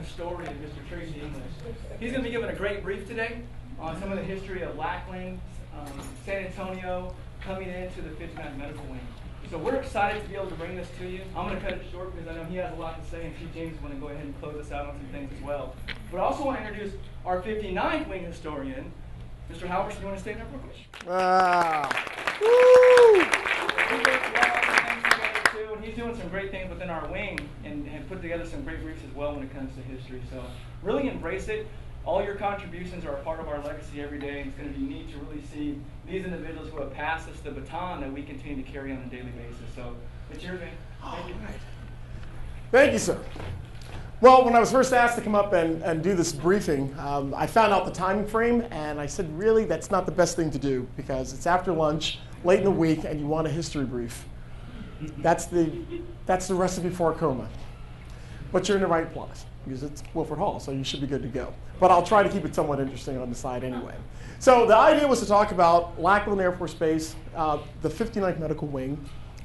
historian, Mr. Tracy English. He's going to be giving a great brief today on some of the history of Lackland, San Antonio, coming into the 59th Medical Wing. So we're excited to be able to bring this to you. I'm going to cut it short because I know he has a lot to say, and Chief James is going to go ahead and close us out on some things as well. But I also want to introduce our 59th Wing historian, Mr. Howard. Do you want to stay there real quick? Wow. Woo! And he's doing some great things within our wing and put together some great briefs as well when it comes to history. So really embrace it. All your contributions are a part of our legacy every day, and it's going to be neat to really see these individuals who have passed us the baton that we continue to carry on a daily basis. So it's yours, man. Thank you. Thank you, sir. Well, when I was first asked to come up and do this briefing, I found out the time frame, and I said, really, that's not the best thing to do because it's after lunch, late in the week, and you want a history brief. That's the recipe for a coma. But you're in the right place because it's Wilford Hall, so you should be good to go. But I'll try to keep it somewhat interesting on the side anyway. So the idea was to talk about Lackland Air Force Base, the 59th Medical Wing,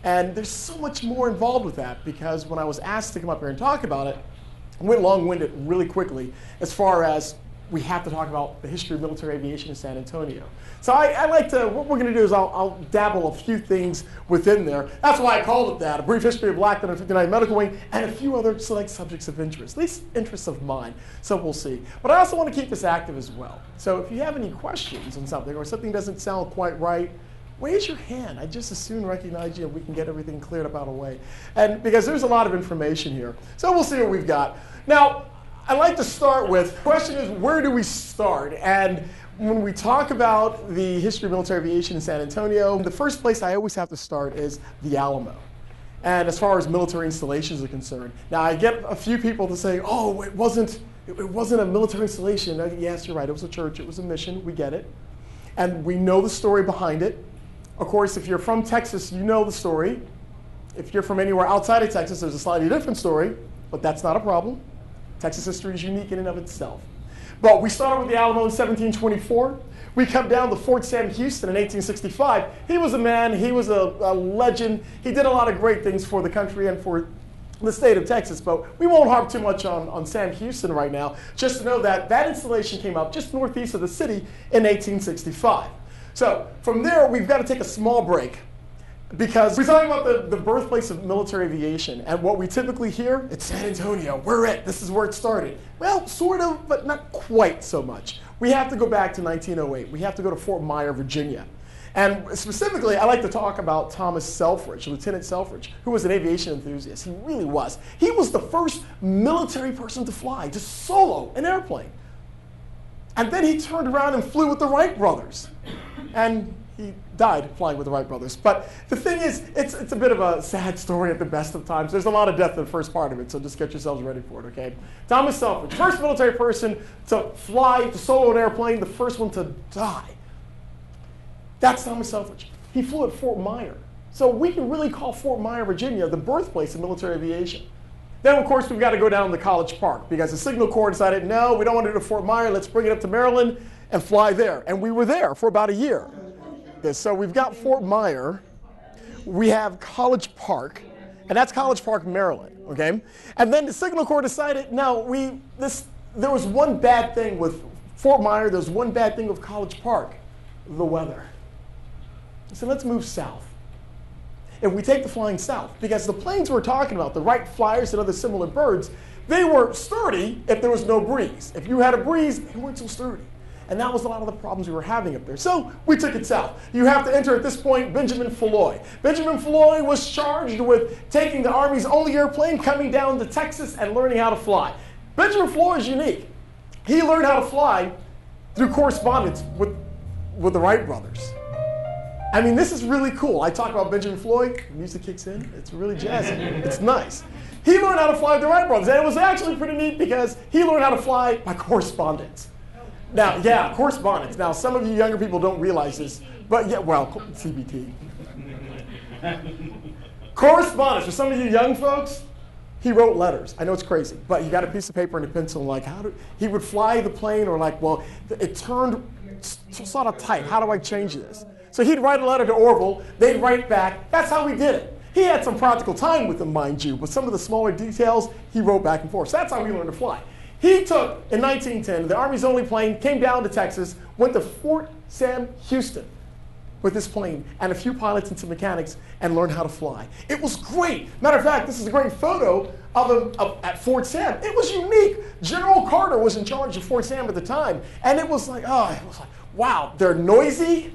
and there's so much more involved with that because when I was asked to come up here and talk about it, I went long-winded really quickly as far as we have to talk about the history of military aviation in San Antonio. So I like to, what we're going to do is I'll dabble a few things within there. That's why I called it that, a brief history of Lackland and 59th Medical Wing, and a few other select subjects of interest, at least interests of mine, so we'll see. But I also want to keep this active as well. So if you have any questions on something or something doesn't sound quite right, raise your hand. I just as soon recognize you and we can get everything cleared up out of the way. And because there's a lot of information here. So we'll see what we've got. Now, I'd like to start with, the question is, where do we start? And when we talk about the history of military aviation in San Antonio, the first place I always have to start is the Alamo. And as far as military installations are concerned. Now, I get a few people to say, oh, it wasn't a military installation. Yes, you're right, it was a church, it was a mission, we get it. And we know the story behind it. Of course, if you're from Texas, you know the story. If you're from anywhere outside of Texas, there's a slightly different story, but that's not a problem. Texas history is unique in and of itself. But we started with the Alamo in 1724. We come down to Fort Sam Houston in 1865. He was a man, he was a legend. He did a lot of great things for the country and for the state of Texas, but we won't harp too much on Sam Houston right now. Just to know that that installation came up just northeast of the city in 1865. So from there, we've got to take a small break because we're talking about the birthplace of military aviation, and what we typically hear, it's San Antonio, we're it, this is where it started. Well, sort of, but not quite so much. We have to go back to 1908. We have to go to Fort Myer, Virginia. And specifically, I like to talk about Thomas Selfridge, Lieutenant Selfridge, who was an aviation enthusiast. He really was. He was the first military person to fly, to solo an airplane. And then he turned around and flew with the Wright brothers. And he died flying with the Wright brothers. But the thing is, it's a bit of a sad story at the best of times. There's a lot of death in the first part of it, so just get yourselves ready for it, okay? Thomas Selfridge, first military person to fly, to solo an airplane, the first one to die. That's Thomas Selfridge. He flew at Fort Myer. So we can really call Fort Myer, Virginia, the birthplace of military aviation. Then, of course, we've got to go down to College Park because the Signal Corps decided, no, we don't want to go to Fort Myer. Let's bring it up to Maryland and fly there. And we were there for about a year. So we've got Fort Myer. We have College Park, and that's College Park, Maryland. Okay? And then the Signal Corps decided, no, there was one bad thing with Fort Myer. There was one bad thing with College Park, the weather. So let's move south. If we take the flying south, because the planes we're talking about, the Wright Flyers and other similar birds, they were sturdy if there was no breeze. If you had a breeze, they weren't so sturdy. And that was a lot of the problems we were having up there. So we took it south. You have to enter at this point Benjamin Floyd. Benjamin Floyd was charged with taking the Army's only airplane, coming down to Texas and learning how to fly. Benjamin Floyd is unique. He learned how to fly through correspondence with the Wright brothers. I mean, this is really cool. I talk about Benjamin Floyd, the music kicks in, it's really jazzy, it's nice. He learned how to fly with the Wright brothers, and it was actually pretty neat because he learned how to fly by correspondence. Now, yeah, correspondence. Now, some of you younger people don't realize this, but yeah, well, CBT. Correspondence, for some of you young folks, he wrote letters. I know it's crazy, but he got a piece of paper and a pencil, and like, he would fly the plane, or like, well, it turned sort of tight. How do I change this? So he'd write a letter to Orville, they'd write back. That's how he did it. He had some practical time with them, mind you, but some of the smaller details, he wrote back and forth. So that's how he learned to fly. He took, in 1910, the Army's only plane, came down to Texas, went to Fort Sam Houston with this plane and a few pilots and some mechanics and learned how to fly. It was great. Matter of fact, this is a great photo of him at Fort Sam. It was unique. General Carter was in charge of Fort Sam at the time, and it was like, wow, they're noisy.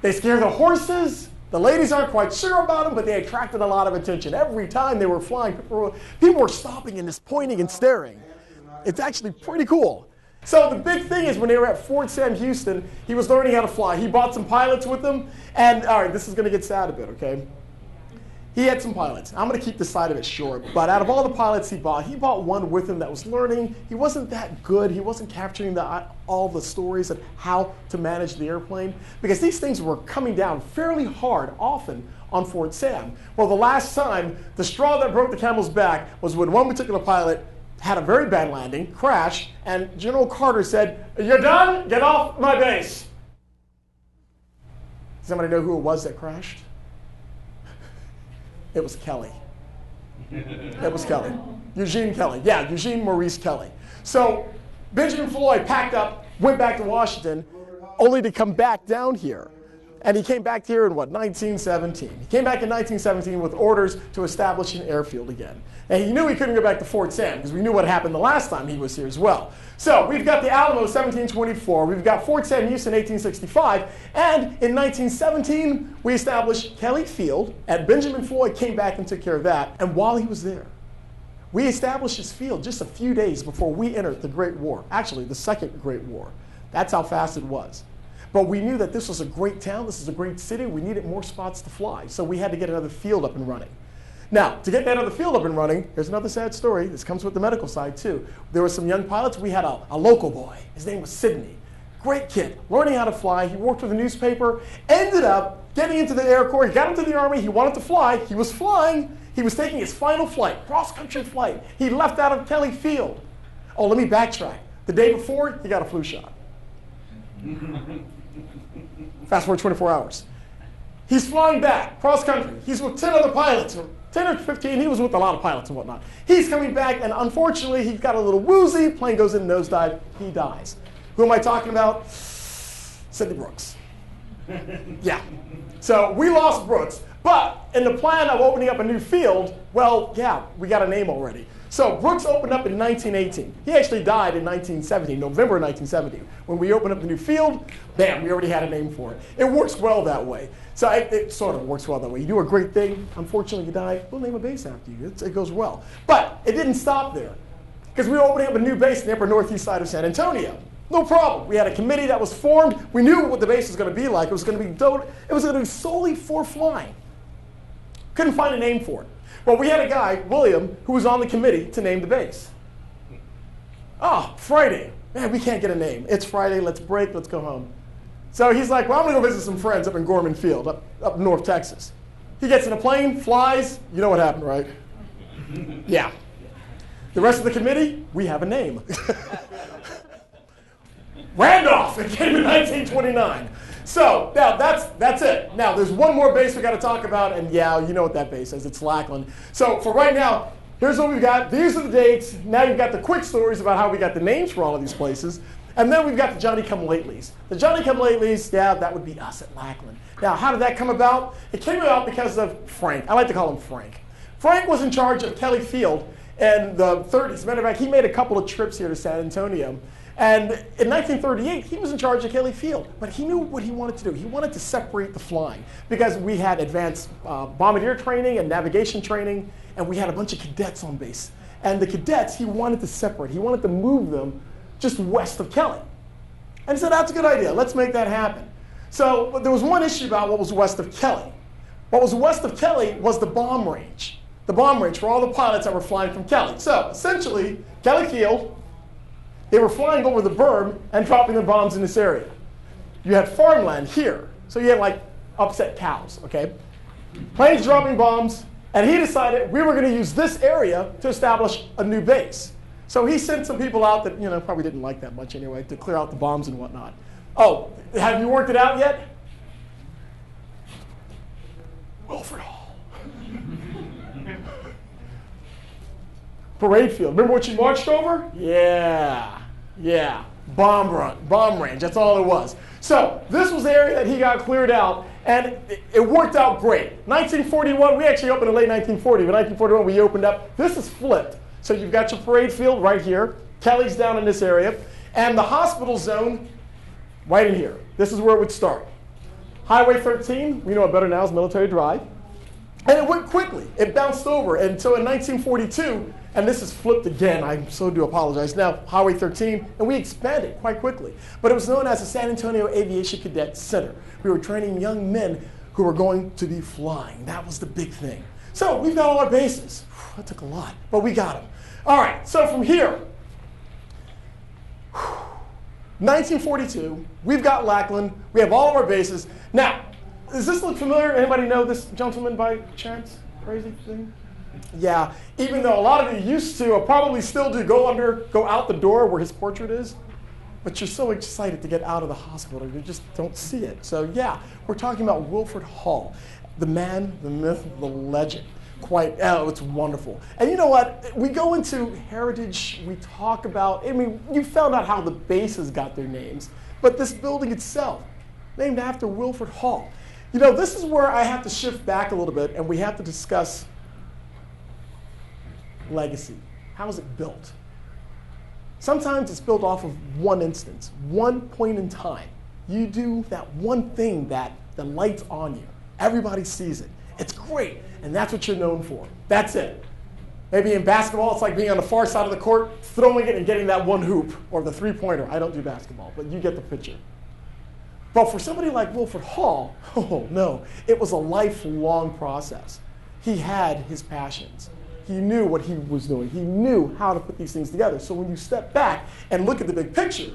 They scare the horses. The ladies aren't quite sure about them, but they attracted a lot of attention. Every time they were flying, people were stopping and just pointing and staring. It's actually pretty cool. So the big thing is when they were at Fort Sam Houston, he was learning how to fly. He brought some pilots with him. And all right, this is going to get sad a bit, okay? He had some pilots. I'm going to keep this side of it short. But out of all the pilots he brought one with him that was learning. He wasn't that good. He wasn't capturing all the stories of how to manage the airplane. Because these things were coming down fairly hard, often, on Fort Sam. Well, the last time, the straw that broke the camel's back was when one particular pilot had a very bad landing, crashed, and General Carter said, "You're done? Get off my base." Does somebody know who it was that crashed? It was Kelly. It was Kelly. Eugene Kelly. Yeah, Eugene Maurice Kelly. So Benjamin Floyd packed up, went back to Washington, only to come back down here. And he came back here in, 1917. He came back in 1917 with orders to establish an airfield again. And he knew he couldn't go back to Fort Sam because we knew what happened the last time he was here as well. So we've got the Alamo, 1724. We've got Fort Sam Houston, 1865. And in 1917, we established Kelly Field. And Benjamin Floyd came back and took care of that. And while he was there, we established his field just a few days before we entered the Great War. Actually, the Second Great War. That's how fast it was. But we knew that this was a great town, this is a great city, we needed more spots to fly. So we had to get another field up and running. Now, to get that other field up and running, here's another sad story. This comes with the medical side too. There were some young pilots. We had a local boy. His name was Sidney. Great kid, learning how to fly. He worked with a newspaper, ended up getting into the Air Corps. He got into the Army. He wanted to fly. He was flying. He was taking his final flight, cross-country flight. He left out of Kelly Field. Oh, let me backtrack. The day before, he got a flu shot. Fast forward 24 hours. He's flying back, cross country. He's with 10 other pilots, or 10 or 15. He was with a lot of pilots and whatnot. He's coming back, and unfortunately, he got a little woozy. Plane goes in nosedive. He dies. Who am I talking about? Sidney Brooks. Yeah. So we lost Brooks. But in the plan of opening up a new field, well, yeah, we got a name already. So Brooks opened up in 1918. He actually died in 1970, November 1970. When we opened up the new field, bam, we already had a name for it. It works well that way. So it sort of works well that way. You do a great thing, unfortunately you die, we'll name a base after you. It goes well. But it didn't stop there, because we were opening up a new base in the upper northeast side of San Antonio. No problem. We had a committee that was formed. We knew what the base was going to be like. It was going to be solely for flying. Couldn't find a name for it. Well, we had a guy, William, who was on the committee to name the base. Oh, Friday. Man, we can't get a name. It's Friday. Let's break. Let's go home. So he's like, well, I'm going to go visit some friends up in Gorman Field, up North Texas. He gets in a plane, flies. You know what happened, right? Yeah. The rest of the committee, we have a name. Randolph. It came in 1929. So now that's it. Now there's one more base we got to talk about, and yeah, you know what that base is. It's Lackland. So for right now, here's what we've got. These are the dates. Now you've got the quick stories about how we got the names for all of these places. And then we've got the Johnny-come-latelys. The Johnny-come-latelys, yeah, that would be us at Lackland. Now, how did that come about? It came about because of Frank. I like to call him Frank. Frank was in charge of Kelly Field in the 30s. As a matter of fact, he made a couple of trips here to San Antonio. And in 1938, he was in charge of Kelly Field. But he knew what he wanted to do. He wanted to separate the flying, because we had advanced bombardier training and navigation training, and we had a bunch of cadets on base. And the cadets, he wanted to separate. He wanted to move them just west of Kelly. And he said, that's a good idea. Let's make that happen. So but there was one issue about what was west of Kelly. What was west of Kelly was the bomb range. The bomb range for all the pilots that were flying from Kelly. So essentially, Kelly Field, they were flying over the berm and dropping their bombs in this area. You had farmland here. So you had like upset cows, okay? Planes dropping bombs, and he decided we were going to use this area to establish a new base. So he sent some people out that, probably didn't like that much anyway, to clear out the bombs and whatnot. Oh, have you worked it out yet? Wilford Hall. Parade field. Remember what you marched over? Yeah. Bomb range. That's all it was. So this was the area that he got cleared out, and it worked out great. 1941, we actually opened in late 1940, but 1941 we opened up. This is flipped. So you've got your parade field right here. Kelly's down in this area, and the hospital zone right in here. This is where it would start. Highway 13, we know it better now as Military Drive. And it went quickly. It bounced over. And so in 1942, and this is flipped again, I so do apologize, now Highway 13, and we expanded quite quickly. But it was known as the San Antonio Aviation Cadet Center. We were training young men who were going to be flying. That was the big thing. So we've got all our bases. That took a lot, but we got them. All right, so from here, 1942, we've got Lackland, we have all of our bases. Now, does this look familiar? Anybody know this gentleman by chance? Crazy thing? Yeah, even though a lot of you used to, or probably still do, go out the door where his portrait is, but you're so excited to get out of the hospital, you just don't see it. So yeah, we're talking about Wilford Hall, the man, the myth, the legend. It's wonderful. And you know what? We go into heritage, we talk about, you found out how the bases got their names, but this building itself, named after Wilford Hall. You know, this is where I have to shift back a little bit, and we have to discuss legacy. How is it built? Sometimes it's built off of one instance, one point in time. You do that one thing that the light's on you. Everybody sees it. It's great, and that's what you're known for. That's it. Maybe in basketball, it's like being on the far side of the court, throwing it and getting that one hoop, or the three-pointer. I don't do basketball, but you get the picture. But for somebody like Wilford Hall, oh no, it was a lifelong process. He had his passions. He knew what he was doing. He knew how to put these things together. So when you step back and look at the big picture,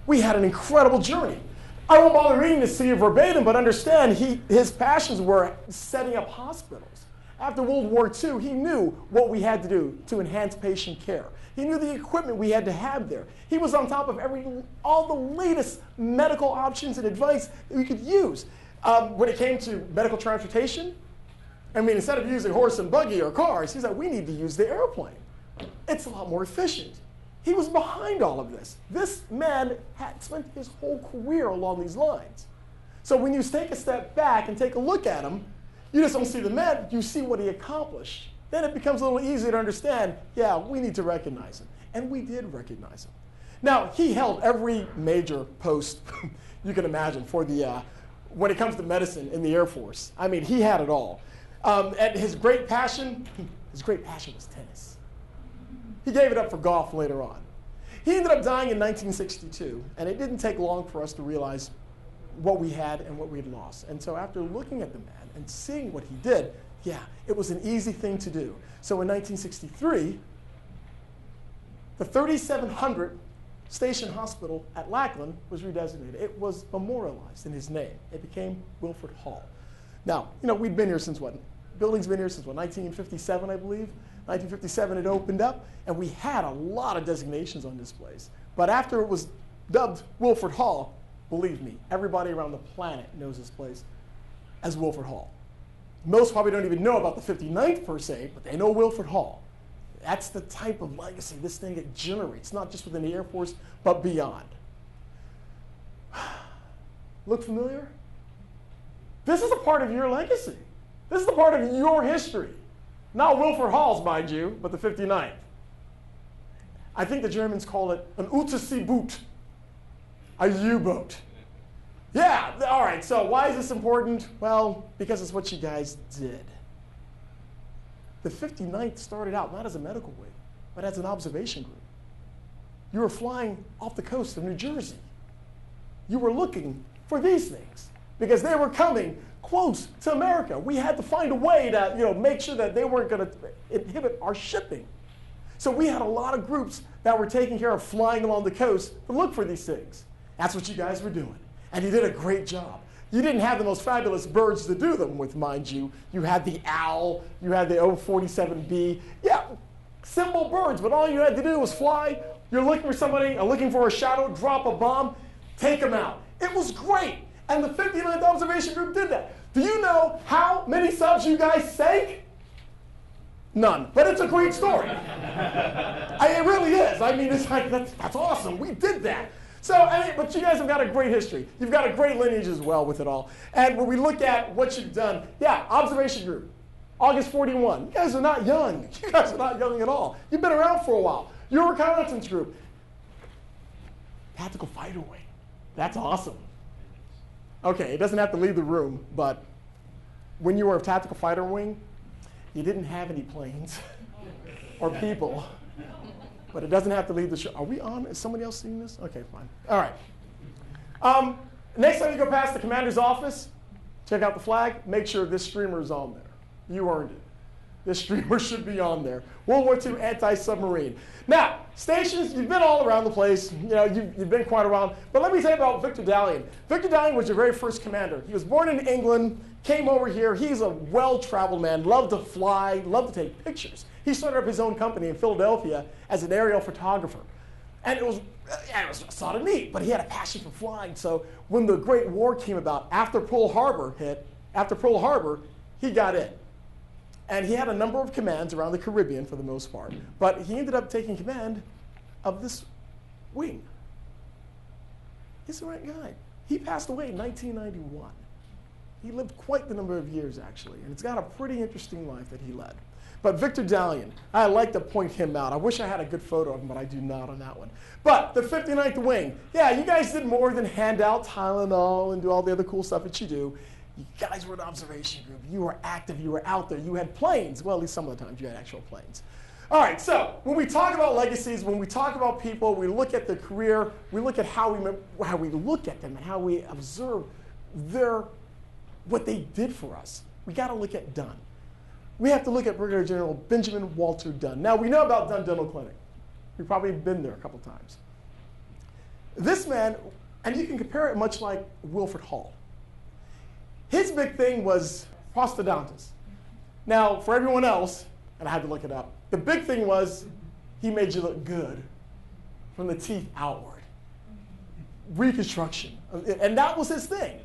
we had an incredible journey. I won't bother reading this to you verbatim, but understand his passions were setting up hospitals. After World War II, he knew what we had to do to enhance patient care. He knew the equipment we had to have there. He was on top of all the latest medical options and advice that we could use. When it came to medical transportation, instead of using horse and buggy or cars, he said, we need to use the airplane. It's a lot more efficient. He was behind all of this. This man had spent his whole career along these lines. So when you take a step back and take a look at him, you just don't see the man, you see what he accomplished. Then it becomes a little easier to understand, yeah, we need to recognize him. And we did recognize him. Now, he held every major post you can imagine for when it comes to medicine in the Air Force. He had it all. And his great passion was tennis. He gave it up for golf later on. He ended up dying in 1962, and it didn't take long for us to realize what we had and what we had lost. And so after looking at the man and seeing what he did, yeah, it was an easy thing to do. So in 1963, the 3700 Station Hospital at Lackland was redesignated. It was memorialized in his name. It became Wilford Hall. Now, we'd been here since what? Building's been here since what, 1957, I believe? 1957 it opened up, and we had a lot of designations on this place. But after it was dubbed Wilford Hall, believe me, everybody around the planet knows this place as Wilford Hall. Most probably don't even know about the 59th per se, but they know Wilford Hall. That's the type of legacy this thing it generates, not just within the Air Force, but beyond. Look familiar? This is a part of your legacy. This is a part of your history. Not Wilford Hall's, mind you, but the 59th. I think the Germans call it an Unterseeboot, a U-boat. Yeah, all right, so why is this important? Well, because it's what you guys did. The 59th started out not as a medical wing, but as an observation group. You were flying off the coast of New Jersey. You were looking for these things because they were coming close to America. We had to find a way to make sure that they weren't going to inhibit our shipping. So we had a lot of groups that were taking care of flying along the coast to look for these things. That's what you guys were doing. And you did a great job. You didn't have the most fabulous birds to do them with, mind you. You had the owl, you had the O-47B. Yeah, simple birds, but all you had to do was fly. You're looking for somebody, looking for a shadow, drop a bomb, take them out. It was great. And the 59th Observation Group did that. Do you know how many subs you guys sank? None. But it's a great story. It really is. I mean, it's like, that's awesome. We did that. So, but you guys have got a great history. You've got a great lineage as well with it all. And when we look at what you've done, yeah, observation group, August 41. You guys are not young. You guys are not young at all. You've been around for a while. Your reconnaissance group, tactical fighter wing. That's awesome. Okay, it doesn't have to leave the room, but when you were a tactical fighter wing, you didn't have any planes or people. But it doesn't have to leave the show. Are we on? Is somebody else seeing this? Okay, fine. All right. Next time you go past the commander's office, check out the flag. Make sure this streamer is on there. You earned it. This streamer should be on there. World War II anti-submarine. Now, stations, you've been all around the place. You know, you've been quite around. But let me tell you about Victor Dalian. Victor Dalian was your very first commander. He was born in England, came over here. He's a well-traveled man, loved to fly, loved to take pictures. He started up his own company in Philadelphia as an aerial photographer. And it was sort of neat, but he had a passion for flying. So when the Great War came about, after Pearl Harbor, he got in. And he had a number of commands around the Caribbean for the most part. But he ended up taking command of this wing. He's the right guy. He passed away in 1991. He lived quite the number of years, actually. And it's got a pretty interesting life that he led. But Victor Dalian, I like to point him out. I wish I had a good photo of him, but I do not on that one. But the 59th Wing, yeah, you guys did more than hand out Tylenol and do all the other cool stuff that you do. You guys were an observation group. You were active. You were out there. You had planes. Well, at least some of the times you had actual planes. All right, so when we talk about legacies, when we talk about people, we look at their career, we look at how we look at them and how we observe what they did for us. We got to look at Dunn. We have to look at Brigadier General Benjamin Walter Dunn. Now, we know about Dunn Dental Clinic. We've probably been there a couple times. This man, and you can compare it much like Wilford Hall. His big thing was prosthodontist. Now, for everyone else, and I had to look it up, the big thing was he made you look good from the teeth outward. Reconstruction. And that was his thing.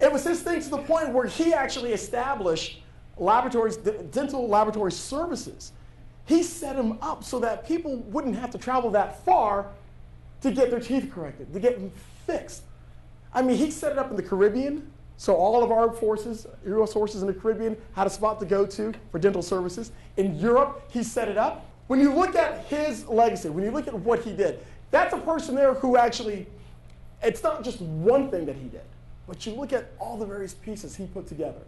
It was his thing to the point where he actually established laboratories, dental laboratory services. He set them up so that people wouldn't have to travel that far to get their teeth corrected, to get them fixed. I mean, he set it up in the Caribbean, so all of our forces, U.S. forces in the Caribbean, had a spot to go to for dental services. In Europe, he set it up. When you look at his legacy, when you look at what he did, that's a person there who actually, it's not just one thing that he did, but you look at all the various pieces he put together.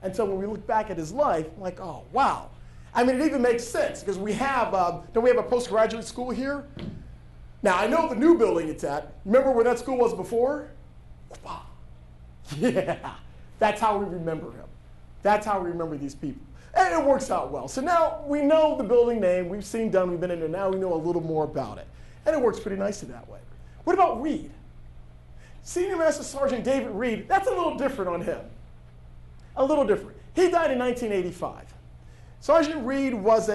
And so when we look back at his life, I'm like, oh, wow. I mean, it even makes sense, because we have, don't we have a postgraduate school here? Now, I know the new building it's at. Remember where that school was before? Wow. Yeah, that's how we remember him. That's how we remember these people. And it works out well. So now we know the building name. We've seen Dunn. We've been in there. Now we know a little more about it. And it works pretty nicely that way. What about Reed? Senior Master Sergeant David Reed, that's a little different on him. A little different. He died in 1985. Sergeant Reed was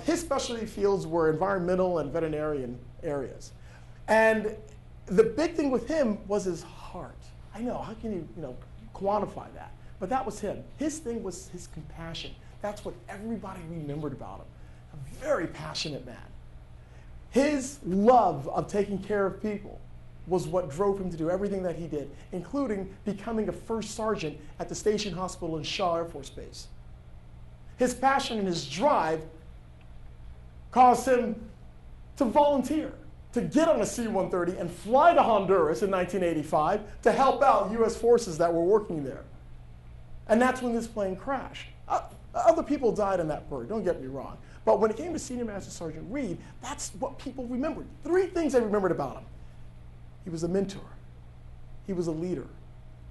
his specialty fields were environmental and veterinarian areas. And the big thing with him was his heart. I know, how can you quantify that? But that was him. His thing was his compassion. That's what everybody remembered about him. A very passionate man. His love of taking care of people was what drove him to do everything that he did, including becoming a first sergeant at the Station Hospital in Shaw Air Force Base. His passion and his drive caused him to volunteer, to get on a C-130 and fly to Honduras in 1985 to help out U.S. forces that were working there. And that's when this plane crashed. Other people died in that bird, don't get me wrong. But when it came to Senior Master Sergeant Reed, that's what people remembered. 3 things they remembered about him. He was a mentor. He was a leader.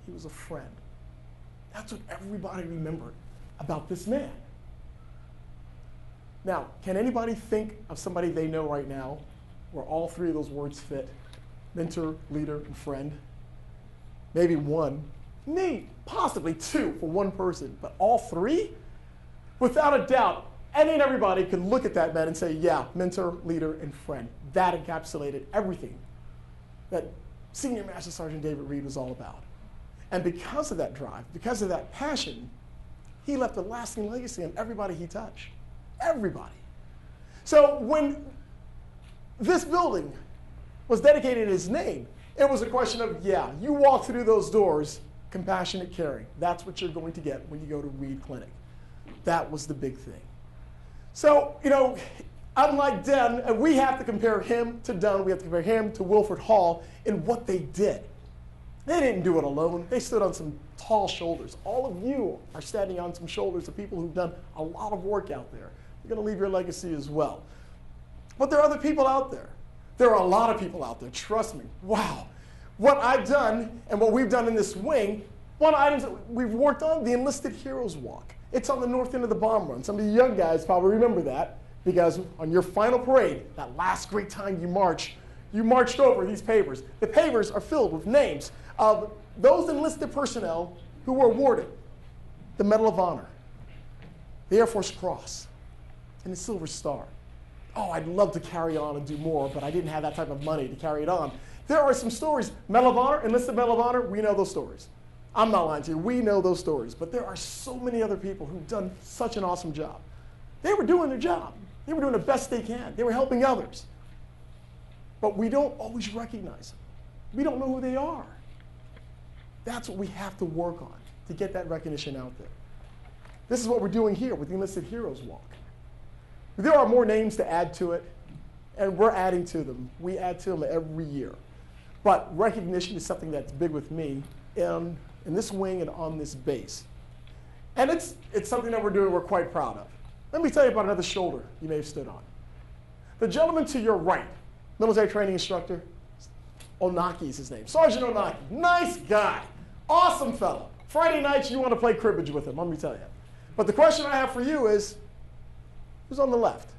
He was a friend. That's what everybody remembered about this man. Now, can anybody think of somebody they know right now where all 3 of those words fit? Mentor, leader, and friend? Maybe 1. Maybe possibly 2 for one person, but all 3? Without a doubt, any and everybody could look at that man and say, yeah, mentor, leader, and friend. That encapsulated everything that Senior Master Sergeant David Reed was all about. And because of that drive, because of that passion, he left a lasting legacy on everybody he touched. Everybody. So when this building was dedicated in his name, it was a question of, yeah, you walk through those doors, compassionate caring. That's what you're going to get when you go to Reed Clinic. That was the big thing. So, you know, unlike Dunn, we have to compare him to Dunn. We have to compare him to Wilford Hall in what they did. They didn't do it alone. They stood on some tall shoulders. All of you are standing on some shoulders of people who've done a lot of work out there. You're going to leave your legacy as well. But there are other people out there. There are a lot of people out there, trust me. Wow. What I've done and what we've done in this wing, one of the items that we've worked on, the Enlisted Heroes Walk. It's on the north end of the bomb run. Some of the young guys probably remember that because on your final parade, that last great time you marched over these pavers. The pavers are filled with names of those enlisted personnel who were awarded the Medal of Honor, the Air Force Cross, and the Silver Star. Oh, I'd love to carry on and do more, but I didn't have that type of money to carry it on. There are some stories. Medal of Honor, enlisted Medal of Honor, we know those stories. I'm not lying to you. We know those stories. But there are so many other people who've done such an awesome job. They were doing their job. They were doing the best they can. They were helping others. But we don't always recognize them. We don't know who they are. That's what we have to work on to get that recognition out there. This is what we're doing here with the Enlisted Heroes Walk. There are more names to add to it, and we're adding to them. We add to them every year. But recognition is something that's big with me in this wing and on this base. And it's something that we're doing we're quite proud of. Let me tell you about another shoulder you may have stood on. The gentleman to your right, military training instructor, Onaki is his name. Sergeant Onaki, nice guy, awesome fellow. Friday nights you want to play cribbage with him, let me tell you. But the question I have for you is, who's on the left?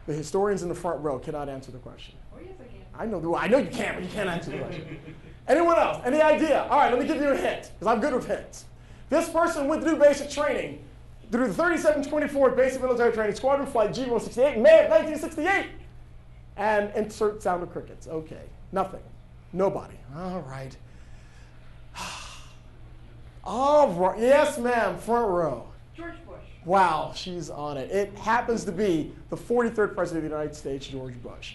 The historians in the front row cannot answer the question. Oh, yes, I can. I know you can, but you can't answer the question. Anyone else? Any idea? All right, let me give you a hint, because I'm good with hints. This person went through basic training, through the 3724th Basic Military Training Squadron Flight G-168 in May of 1968. And insert sound of crickets. Okay, nothing. Nobody. All right. All right. Yes, ma'am, front row. George Bush. Wow, she's on it. It happens to be the 43rd President of the United States, George Bush.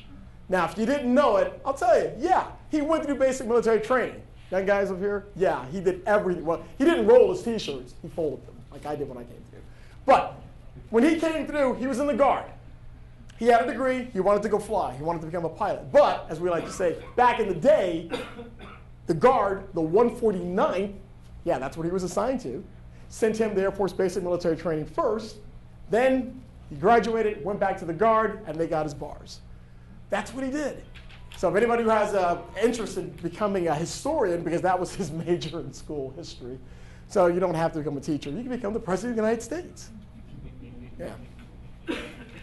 Now, if you didn't know it, I'll tell you, yeah, he went through basic military training. Young guys up here, yeah, he did everything. Well, he didn't roll his T-shirts. He folded them, like I did when I came through. But when he came through, he was in the Guard. He had a degree. He wanted to go fly. He wanted to become a pilot. But, as we like to say, back in the day, the Guard, the 149th, yeah, that's what he was assigned to, sent him to Air Force Basic Military Training first. Then he graduated, went back to the Guard, and they got his bars. That's what he did. So if anybody who has an interest in becoming a historian, because that was his major in school, history, so you don't have to become a teacher. You can become the President of the United States. Yeah.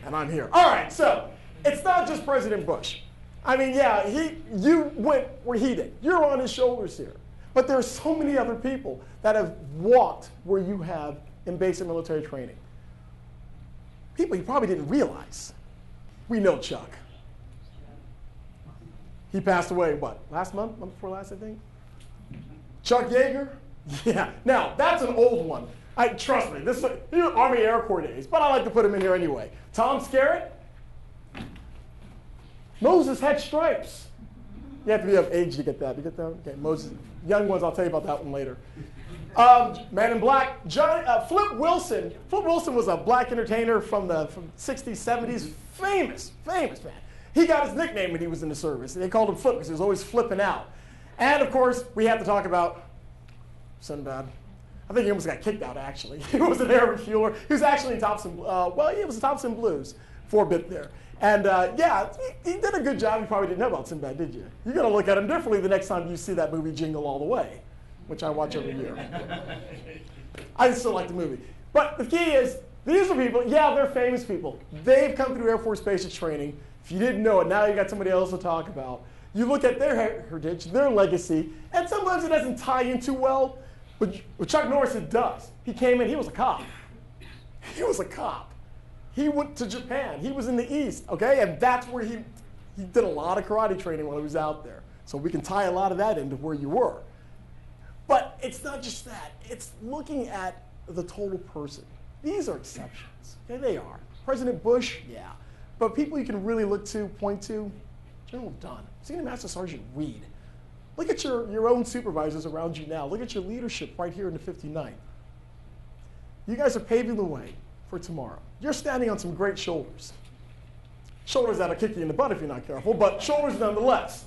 And I'm here. All right, so it's not just President Bush. I mean, yeah, you went where he did. You're on his shoulders here. But there are so many other people that have walked where you have in basic military training. People you probably didn't realize. We know Chuck. He passed away, what, last month? Month before last, I think? Chuck Yeager? Yeah. Now, that's an old one. Trust me, this is Army Air Corps days, but I like to put him in here anyway. Tom Skerritt? Moses had stripes. You have to be of age to get that. You get that? Okay, Moses. Young ones, I'll tell you about that one later. Man in Black, Flip Wilson. Flip Wilson was a black entertainer from the 60s, 70s. Famous man. He got his nickname when he was in the service. They called him Flip because he was always flipping out. And of course, we have to talk about Sinbad. I think he almost got kicked out, actually. He was an air refueler. He was actually in Thompson, he was in Thompson Blues for a bit there. And yeah, he did a good job. You probably didn't know about Sinbad, did you? You're going to look at him differently the next time you see that movie Jingle All the Way, which I watch every year. I still like the movie. But the key is, these are people, yeah, they're famous people. They've come through Air Force basic training. If you didn't know it, now you got somebody else to talk about. You look at their heritage, their legacy, and sometimes it doesn't tie in too well, but with Chuck Norris it does. He came in, he was a cop. He was a cop. He went to Japan. He was in the East, okay? And that's where he did a lot of karate training while he was out there. So we can tie a lot of that into where you were. But it's not just that. It's looking at the total person. These are exceptions. Okay, they are. President Bush, yeah. But people you can really look to, point to, General Dunn, Senior Master Sergeant Reed. Look at your own supervisors around you now. Look at your leadership right here in the 59th. You guys are paving the way for tomorrow. You're standing on some great shoulders. Shoulders that'll kick you in the butt if you're not careful, but shoulders nonetheless.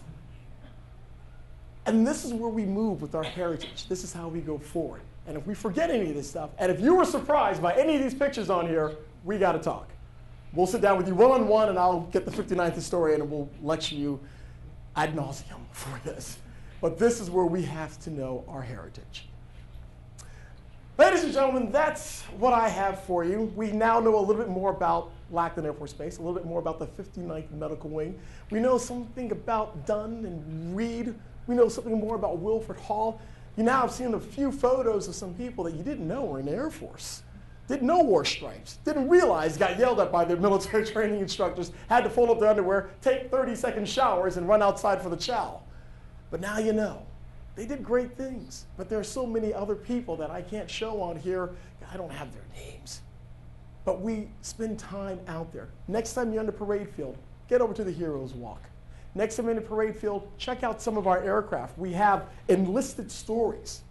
And this is where we move with our heritage. This is how we go forward. And if we forget any of this stuff, and if you were surprised by any of these pictures on here, we got to talk. We'll sit down with you one-on-one, and I'll get the 59th historian, and we'll lecture you ad nauseum for this. But this is where we have to know our heritage. Ladies and gentlemen, that's what I have for you. We now know a little bit more about Lackland Air Force Base, a little bit more about the 59th Medical Wing. We know something about Dunn and Reed. We know something more about Wilford Hall. You now have seen a few photos of some people that you didn't know were in the Air Force. Didn't know wore stripes. Didn't realize got yelled at by their military training instructors, had to fold up their underwear, take 30-second showers, and run outside for the chow. But now you know. They did great things. But there are so many other people that I can't show on here. I don't have their names. But we spend time out there. Next time you're on the parade field, get over to the Heroes Walk. Next time in the parade field, check out some of our aircraft. We have enlisted stories.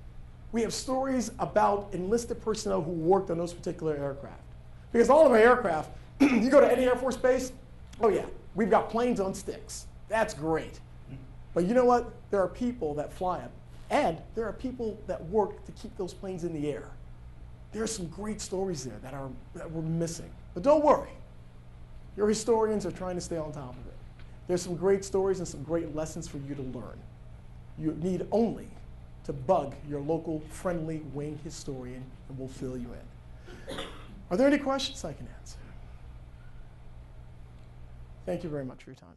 We have stories about enlisted personnel who worked on those particular aircraft. Because all of our aircraft, you go to any Air Force base, oh yeah, we've got planes on sticks. That's great. But you know what? There are people that fly them. And there are people that work to keep those planes in the air. There are some great stories there that we're missing. But don't worry. Your historians are trying to stay on top of it. There's some great stories and some great lessons for you to learn. You need only to bug your local friendly wing historian, and we'll fill you in. Are there any questions I can answer? Thank you very much for your time.